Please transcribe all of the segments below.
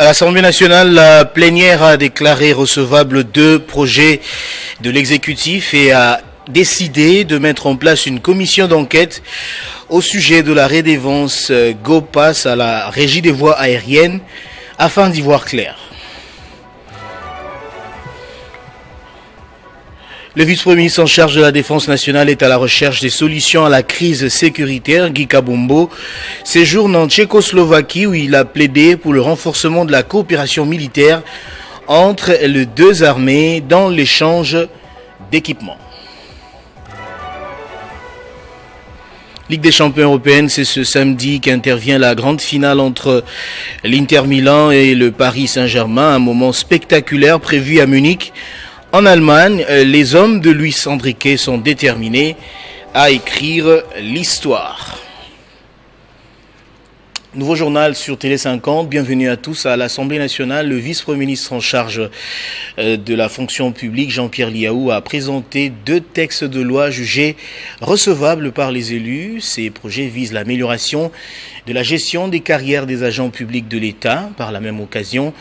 l'Assemblée nationale, la plénière a déclaré recevables 2 projets de l'exécutif et a décidé de mettre en place une commission d'enquête au sujet de la redevance GoPass à la Régie des voies aériennes afin d'y voir clair. Le vice-premier ministre en charge de la Défense nationale est à la recherche des solutions à la crise sécuritaire. Guy Kabombo séjourne en Tchécoslovaquie où il a plaidé pour le renforcement de la coopération militaire entre les 2 armées dans l'échange d'équipements. Ligue des champions européenne, c'est ce samedi qu'intervient la grande finale entre l'Inter Milan et le Paris Saint-Germain, un moment spectaculaire prévu à Munich. En Allemagne, les hommes de Luis Enrique sont déterminés à écrire l'histoire. Nouveau journal sur Télé 50. Bienvenue à tous. À l'Assemblée nationale, le vice-premier ministre en charge de la fonction publique, Jean-Pierre Liaou, a présenté 2 textes de loi jugés recevables par les élus. Ces projets visent l'amélioration de la gestion des carrières des agents publics de l'État. Par la même occasion,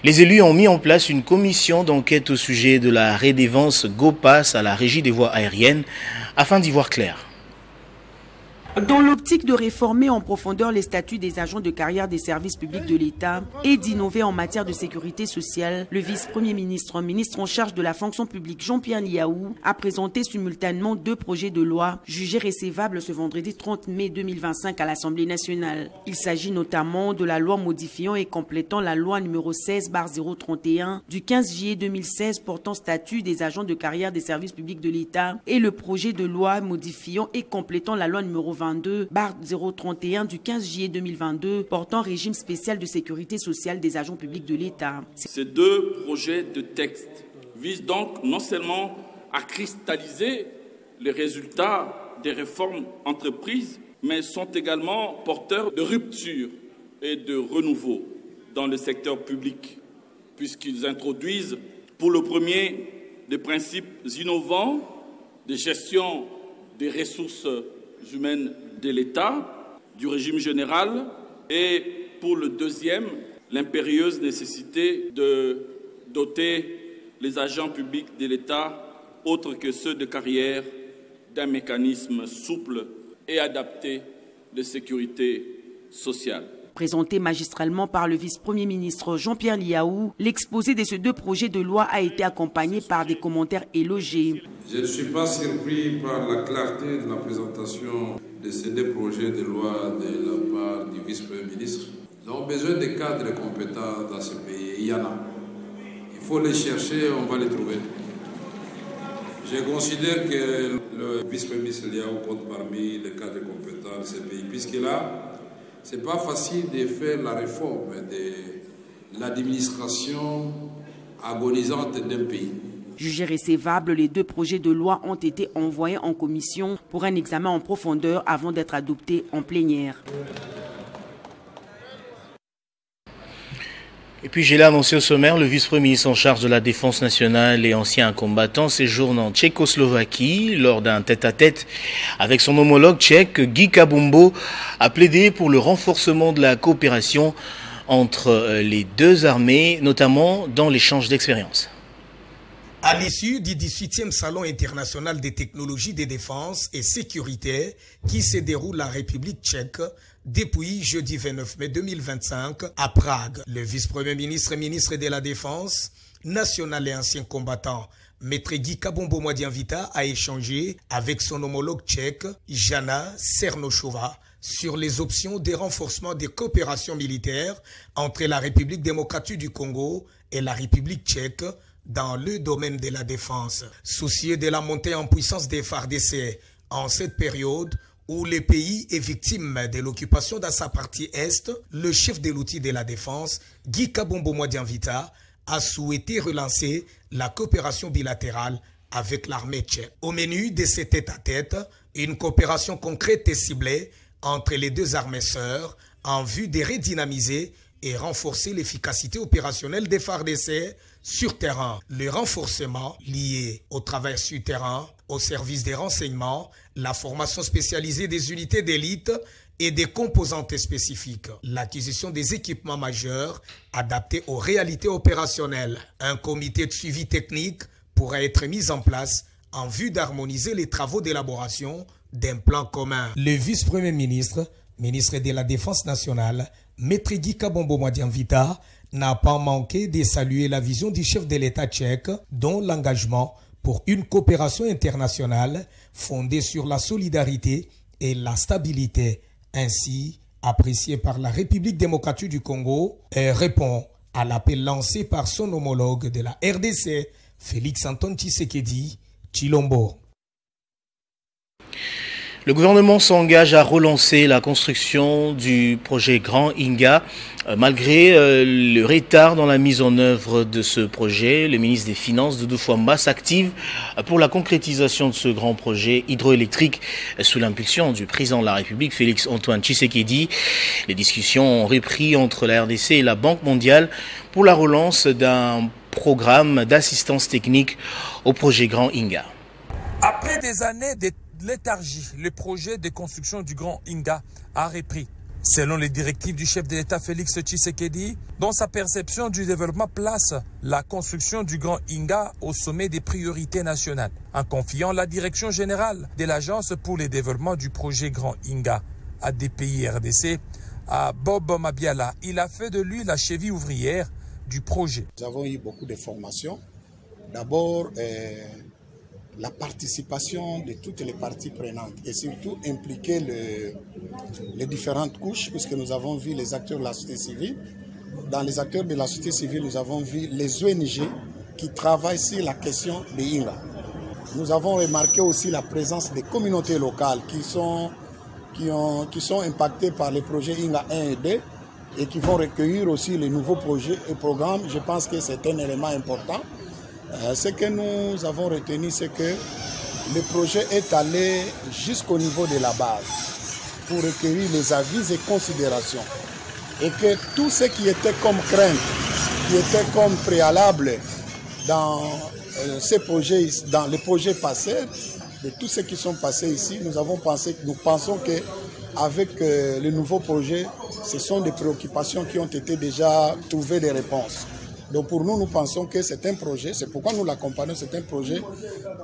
les élus ont mis en place une commission d'enquête au sujet de la redevance GoPass à la Régie des voies aériennes afin d'y voir clair. Dans l'optique de réformer en profondeur les statuts des agents de carrière des services publics de l'État et d'innover en matière de sécurité sociale, le vice-premier ministre, ministre en charge de la fonction publique Jean-Pierre Liaou, a présenté simultanément 2 projets de loi jugés recevables ce vendredi 30 mai 2025 à l'Assemblée nationale. Il s'agit notamment de la loi modifiant et complétant la loi numéro 16/031 du 15 juillet 2016 portant statut des agents de carrière des services publics de l'État et le projet de loi modifiant et complétant la loi numéro 22/031 du 15 juillet 2022 portant régime spécial de sécurité sociale des agents publics de l'État. Ces 2 projets de texte visent donc non seulement à cristalliser les résultats des réformes entreprises, mais sont également porteurs de rupture et de renouveau dans le secteur public, puisqu'ils introduisent pour le premier des principes innovants de gestion des ressources humaines de l'État, du régime général, et pour le deuxième, l'impérieuse nécessité de doter les agents publics de l'État, autres que ceux de carrière, d'un mécanisme souple et adapté de sécurité sociale. Présenté magistralement par le vice-premier ministre Jean-Pierre Liaou, l'exposé de ces 2 projets de loi a été accompagné par des commentaires élogieux. Je ne suis pas surpris par la clarté de la présentation de ces 2 projets de loi de la part du vice-premier ministre. Nous avons besoin de cadres compétents dans ce pays. Il y en a. Il faut les chercher, on va les trouver. Je considère que le vice-premier ministre Liaou compte parmi les cadres compétents de ce pays, puisque là, ce n'est pas facile de faire la réforme de l'administration agonisante d'un pays. Jugés recevables, les 2 projets de loi ont été envoyés en commission pour un examen en profondeur avant d'être adoptés en plénière. Et puis j'ai annoncé au sommaire, le vice-premier ministre en charge de la Défense nationale et ancien combattant séjourne en Tchécoslovaquie. Lors d'un tête-à-tête avec son homologue tchèque, Guy Kabombo a plaidé pour le renforcement de la coopération entre les 2 armées, notamment dans l'échange d'expériences. À l'issue du 18e Salon international des technologies de défense et sécurité qui se déroule en République tchèque depuis jeudi 29 mai 2025 à Prague, le vice-premier ministre et ministre de la Défense nationale et ancien combattant, Maître Guy Kabombo Modianvita, a échangé avec son homologue tchèque, Jana Černochová, sur les options de renforcement des coopérations militaires entre la République démocratique du Congo et la République tchèque dans le domaine de la défense. Soucieux de la montée en puissance des FARDC en cette période où le pays est victime de l'occupation dans sa partie est, le chef de l'outil de la défense, Guy Kabombo Modianvita, a souhaité relancer la coopération bilatérale avec l'armée tchèque. Au menu de ce tête-à-tête, une coopération concrète et ciblée entre les 2 armées sœurs en vue de redynamiser et renforcer l'efficacité opérationnelle des FARDC sur terrain. Le renforcement lié au travail sur terrain, au service des renseignements, la formation spécialisée des unités d'élite et des composantes spécifiques, l'acquisition des équipements majeurs adaptés aux réalités opérationnelles. Un comité de suivi technique pourra être mis en place en vue d'harmoniser les travaux d'élaboration d'un plan commun. Le vice-premier ministre, ministre de la Défense nationale, Maître Guy Kabombo Madianvita, n'a pas manqué de saluer la vision du chef de l'État tchèque, dont l'engagement pour une coopération internationale fondée sur la solidarité et la stabilité, ainsi appréciée par la République démocratique du Congo, répond à l'appel lancé par son homologue de la RDC, Félix Antoine Tshisekedi Tshilombo. Le gouvernement s'engage à relancer la construction du projet Grand Inga. Malgré le retard dans la mise en œuvre de ce projet, le ministre des Finances, Doudou Fwamba, s'active pour la concrétisation de ce grand projet hydroélectrique sous l'impulsion du président de la République, Félix Antoine Tshisekedi. Les discussions ont repris entre la RDC et la Banque mondiale pour la relance d'un programme d'assistance technique au projet Grand Inga. Après des années de léthargie, le projet de construction du Grand Inga a repris. Selon les directives du chef de l'État Félix Tshisekedi, dont sa perception du développement place la construction du Grand Inga au sommet des priorités nationales, en confiant la direction générale de l'Agence pour le développement du projet Grand Inga à DPI RDC, à Bob Mabiala. Il a fait de lui la cheville ouvrière du projet. Nous avons eu beaucoup de formations. D'abord, la participation de toutes les parties prenantes et surtout impliquer les différentes couches, puisque nous avons vu les acteurs de la société civile. Dans les acteurs de la société civile, nous avons vu les ONG qui travaillent sur la question des Inga. Nous avons remarqué aussi la présence des communautés locales qui sont impactées par les projets Inga 1 et 2 et qui vont recueillir aussi les nouveaux projets et programmes. Je pense que c'est un élément important. Ce que nous avons retenu, c'est que le projet est allé jusqu'au niveau de la base pour recueillir les avis et considérations. Et que tout ce qui était comme crainte, qui était comme préalable dans ces projets, dans les projets passés, de tous ceux qui sont passés ici, nous pensons qu'avec le nouveau projet, ce sont des préoccupations qui ont été déjà trouvées des réponses. Donc pour nous, nous pensons que c'est un projet, c'est pourquoi nous l'accompagnons, c'est un projet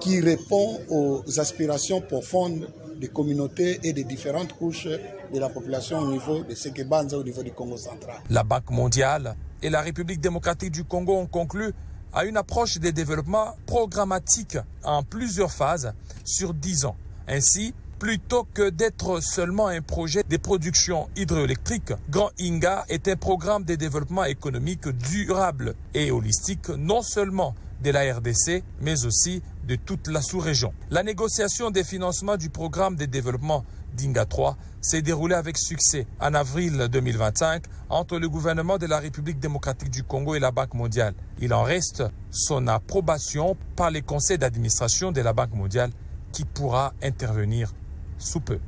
qui répond aux aspirations profondes des communautés et des différentes couches de la population au niveau de Sekebanza, au niveau du Congo central. La Banque mondiale et la République démocratique du Congo ont conclu à une approche de développement programmatique en plusieurs phases sur 10 ans. Ainsi, plutôt que d'être seulement un projet de production hydroélectrique, Grand Inga est un programme de développement économique durable et holistique, non seulement de la RDC, mais aussi de toute la sous-région. La négociation des financements du programme de développement d'Inga 3 s'est déroulée avec succès en avril 2025 entre le gouvernement de la République démocratique du Congo et la Banque mondiale. Il en reste son approbation par les conseils d'administration de la Banque mondiale qui pourra intervenir sous peu.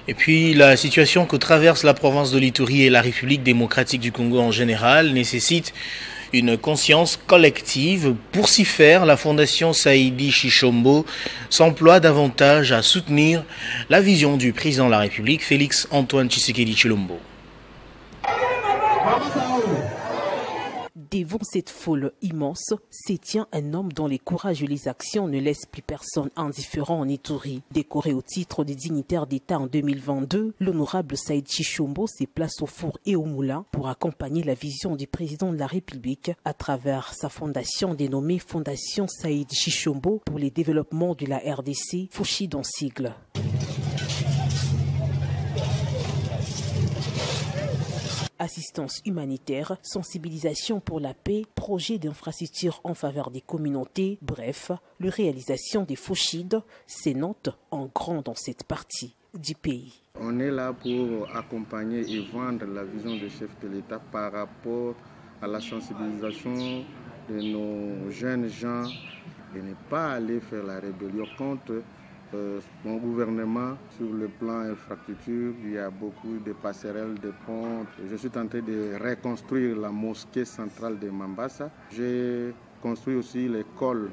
Et puis la situation que traverse la province de l'Ituri et la République démocratique du Congo en général nécessite une conscience collective. Pour s'y faire, la Fondation Saïdi Tshilombo s'emploie davantage à soutenir la vision du président de la République, Félix Antoine Tshisekedi Tshilombo. Devant cette foule immense, se tient un homme dont les courages et les actions ne laissent plus personne indifférent en Ituri. Décoré au titre de dignitaire d'État en 2022, l'honorable Saïdi Tshilombo se place au four et au moulin pour accompagner la vision du président de la République à travers sa fondation dénommée Fondation Saïdi Tshilombo pour les développements de la RDC, Fouchi en sigle. Assistance humanitaire, sensibilisation pour la paix, projet d'infrastructure en faveur des communautés, bref, la réalisation des Fouchides s'énote en grand dans cette partie du pays. On est là pour accompagner et vendre la vision du chef de l'État par rapport à la sensibilisation de nos jeunes gens de ne pas aller faire la rébellion contre Mon gouvernement, sur le plan infrastructure, il y a beaucoup de passerelles, de ponts. Je suis tenté de reconstruire la mosquée centrale de Mambasa. J'ai construit aussi l'école,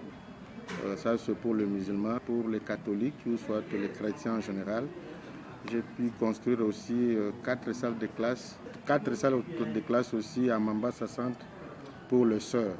ça c'est pour les musulmans, pour les catholiques, ou soit les chrétiens en général. J'ai pu construire aussi 4 salles de classe aussi à Mambasa Centre pour les sœurs.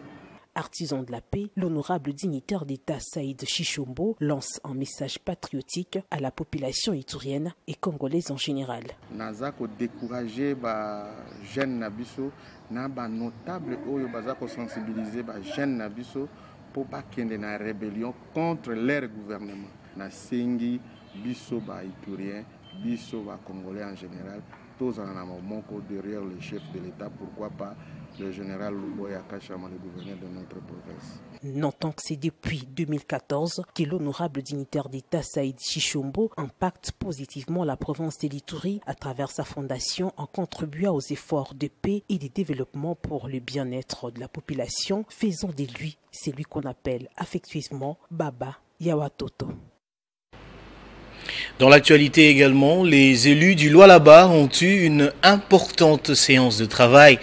Artisan de la paix, l'honorable dignitaire d'État Saïd Chichombo lance un message patriotique à la population itourienne et congolaise en général. Nazako décourager les jeunes nabiso, na ba notable oyo bazako sensibiliser ba jeunes nabiso pour pas qu'il y ait une rébellion contre leur gouvernement. Na sengi biso ba itourien, biso ba congolais en général, tous en amont derrière le chef de l'État, pourquoi pas le général Luboya Kachama, le gouverneur de notre province. Notons que c'est depuis 2014 que l'honorable dignitaire d'État Saïd Chichombo impacte positivement la province de l'Ituri à travers sa fondation en contribuant aux efforts de paix et de développement pour le bien-être de la population, faisant de lui celui qu'on appelle affectueusement Baba Yawatoto. Dans l'actualité également, les élus du Lualaba ont eu une importante séance de travail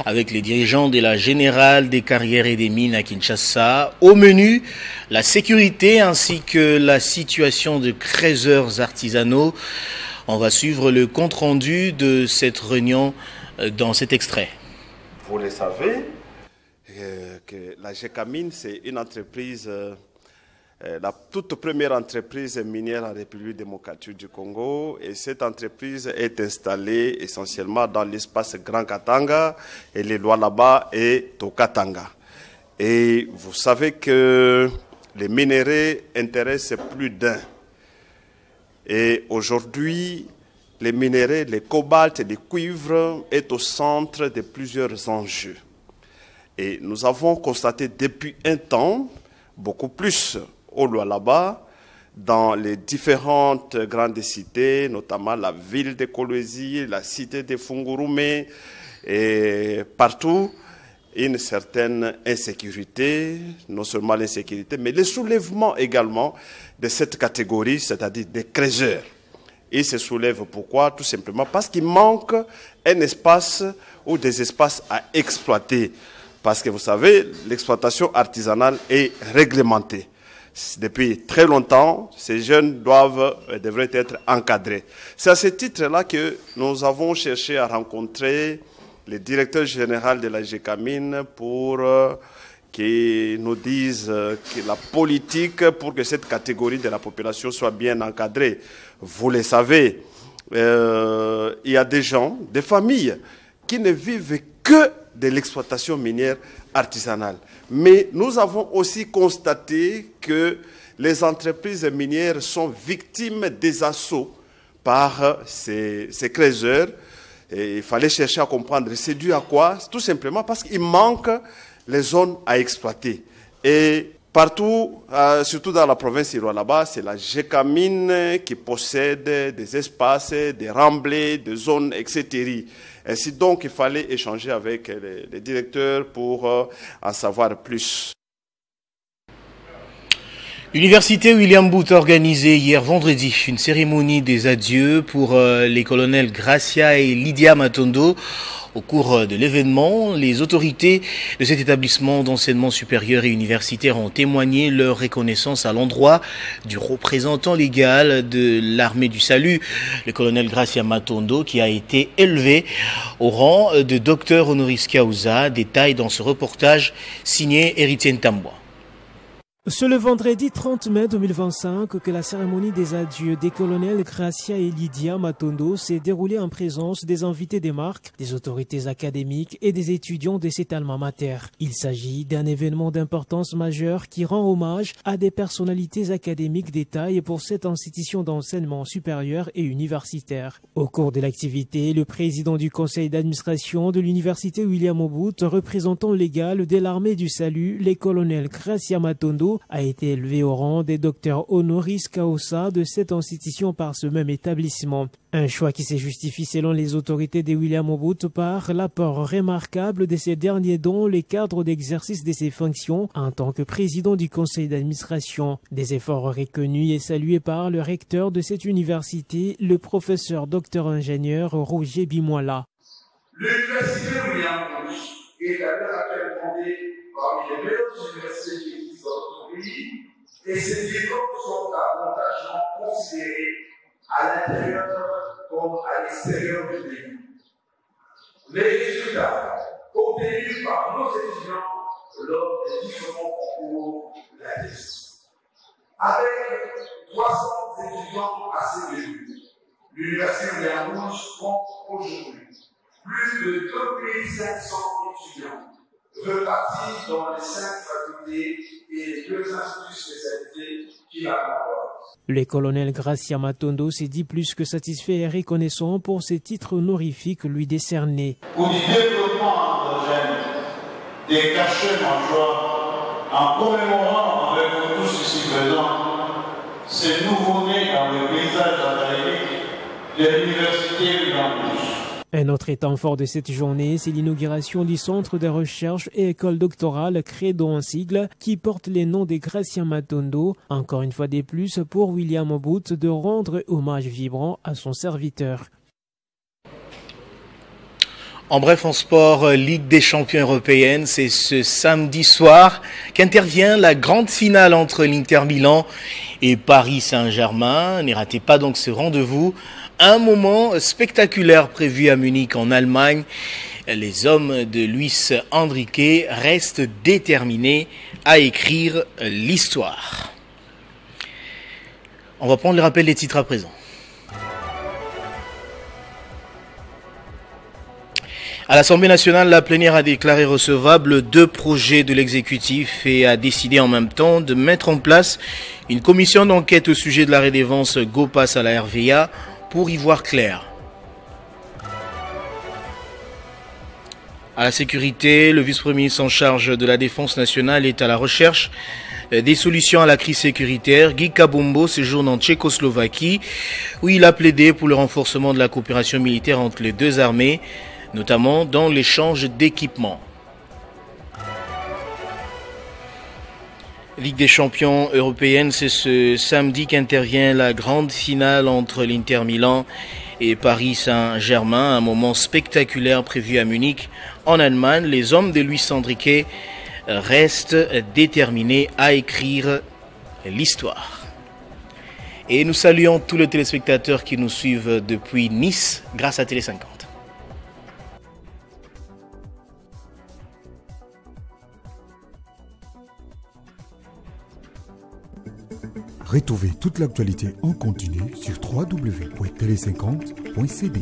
avec les dirigeants de la Générale des carrières et des mines à Kinshasa. Au menu, la sécurité ainsi que la situation de creuseurs artisanaux. On va suivre le compte-rendu de cette réunion dans cet extrait. Vous le savez, que la GECAMINE, c'est une entreprise... la toute première entreprise minière en République démocratique du Congo, et cette entreprise est installée essentiellement dans l'espace Grand Katanga et les Lualaba et Tokatanga. Et vous savez que les minerais intéressent plus d'un. Et aujourd'hui, les minerais, les cobalt et les cuivres est au centre de plusieurs enjeux. Et nous avons constaté depuis un temps, beaucoup plus au Lualaba, dans les différentes grandes cités, notamment la ville de Kolwezi, la cité de Fungurume, et partout, une certaine insécurité, non seulement l'insécurité, mais le soulèvement également de cette catégorie, c'est-à-dire des creuseurs. Ils se soulèvent pourquoi? Tout simplement parce qu'il manque un espace ou des espaces à exploiter. Parce que vous savez, l'exploitation artisanale est réglementée. Depuis très longtemps, ces jeunes devraient être encadrés. C'est à ce titre-là que nous avons cherché à rencontrer le directeur général de la GECAMINE pour qu'ils nous disent que la politique pour que cette catégorie de la population soit bien encadrée. Vous le savez, il y a des gens, des familles qui ne vivent que de l'exploitation minière artisanale. Mais nous avons aussi constaté que les entreprises minières sont victimes des assauts par ces creuseurs. Et il fallait chercher à comprendre. C'est dû à quoi? Tout simplement parce qu'il manque les zones à exploiter. Et partout, surtout dans la province Lualaba, c'est la GECAMINE qui possède des espaces, des remblais, des zones, etc. Ainsi donc, il fallait échanger avec les directeurs pour en savoir plus. L'université William Booth a organisé hier vendredi une cérémonie des adieux pour les colonels Gracia et Lydia Matondo. Au cours de l'événement, les autorités de cet établissement d'enseignement supérieur et universitaire ont témoigné leur reconnaissance à l'endroit du représentant légal de l'armée du salut, le colonel Gracia Matondo, qui a été élevé au rang de docteur honoris causa. Détail dans ce reportage signé Héritier Ntambwa. C'est le vendredi 30 mai 2025 que la cérémonie des adieux des colonels Gracia et Lydia Matondo s'est déroulée en présence des invités des marques, des autorités académiques et des étudiants de cet alma mater. Il s'agit d'un événement d'importance majeure qui rend hommage à des personnalités académiques d'État et pour cette institution d'enseignement supérieur et universitaire. Au cours de l'activité, le président du conseil d'administration de l'université William Booth, représentant légal de l'armée du salut, les colonels Gracia Matondo Matondo a été élevé au rang des docteurs honoris causa de cette institution par ce même établissement. Un choix qui se justifie selon les autorités de William Mobutu par l'apport remarquable de ces derniers dans le cadre d'exercice de ses fonctions en tant que président du conseil d'administration. Des efforts reconnus et salués par le recteur de cette université, le professeur docteur ingénieur Roger Bimoila. L'université William Mobutu est d'ailleurs actuellement parmi les meilleures universités qui existent dans notre pays et ces diplômes sont avantagement considérés à l'intérieur comme à l'extérieur du pays. Les résultats obtenus par nos étudiants lors des différents concours d'ADES. Avec 300 étudiants à ses débuts, l'université William Mobutu compte aujourd'hui plus de 2500 étudiants repartis dans les 5 facultés et les 2 instituts spécialisés qui la composent. Le colonel Gracia Matondo s'est dit plus que satisfait et reconnaissant pour ces titres honorifiques lui décernés. Pour du développement endogène des cachets majeurs, en commémorant avec vous tous ici présents ces nouveaux-nés dans le paysage académique de l'université William Mobutu. Un autre étant fort de cette journée, c'est l'inauguration du centre de recherche et école doctorale créé dans un sigle qui porte les noms de Gracia Matondo, encore une fois de plus pour William Mobutu de rendre hommage vibrant à son serviteur. En bref, en sport, Ligue des champions européenne, c'est ce samedi soir qu'intervient la grande finale entre l'Inter Milan et Paris Saint-Germain. Ne ratez pas donc ce rendez-vous. Un moment spectaculaire prévu à Munich en Allemagne. Les hommes de Luis Enrique restent déterminés à écrire l'histoire. On va prendre le rappel des titres à présent. À l'Assemblée nationale, la plénière a déclaré recevables 2 projets de l'exécutif et a décidé en même temps de mettre en place une commission d'enquête au sujet de la redevance GoPass à la RVA pour y voir clair. À la sécurité, le vice-premier ministre en charge de la défense nationale est à la recherche des solutions à la crise sécuritaire. Guy Kabombo séjourne en Tchécoslovaquie où il a plaidé pour le renforcement de la coopération militaire entre les 2 armées, notamment dans l'échange d'équipements. Ligue des champions européenne, c'est ce samedi qu'intervient la grande finale entre l'Inter Milan et Paris Saint-Germain. Un moment spectaculaire prévu à Munich, en Allemagne. Les hommes de Luis Enrique restent déterminés à écrire l'histoire. Et nous saluons tous les téléspectateurs qui nous suivent depuis Nice grâce à Télé 50. Retrouvez toute l'actualité en continu sur www.tele50.cd.